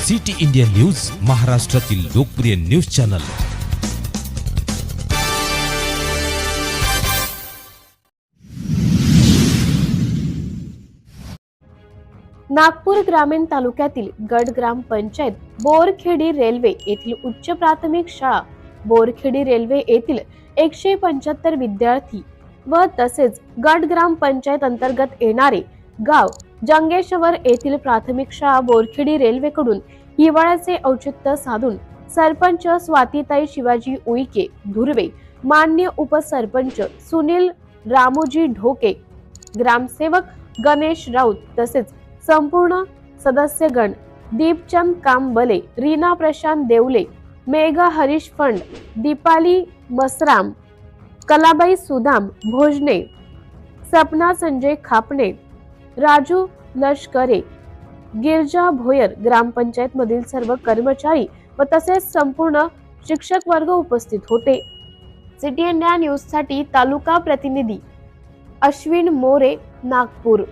City India news, महाराष्ट्रातील लोकप्रिय news channel. Nagpur ग्रामीण तालुक्यातील गड ग्रामपंचायत बोरखेडी रेल्वे येथील उच्च प्राथमिक शाळा, बोरखेडी रेल्वे येथील 175 विद्यार्थी व तसेच गड ग्रामपंचायत अंतर्गत येणारे गाव जंगेश्वर येथील प्राथमिक शाळा बोरखेडी रेल्वे कडून हिवाळ्याचे औचित्य साधून सरपंच स्वातीताई शिवाजी उईके धुर्वे, मान्य उपसरपंच सुनील रामोजी ढोके, ग्रामसेवक गणेश राऊत तसेच संपूर्ण सदस्यगण दीपचंद कामबले, रीना प्रशांत देवले, मेघा हरीश फंड, दीपाली मसराम, कलाबाई सुदाम भोजने, सपना संजय खापणे, राजू लष्करे, गिरजा भोयर ग्रामपंचायत मधील सर्व कर्मचारी व तसेच संपूर्ण शिक्षक वर्ग उपस्थित होते। सिटी इंडिया न्यूज साठी तालुका प्रतिनिधी अश्विन मोरे, नागपूर।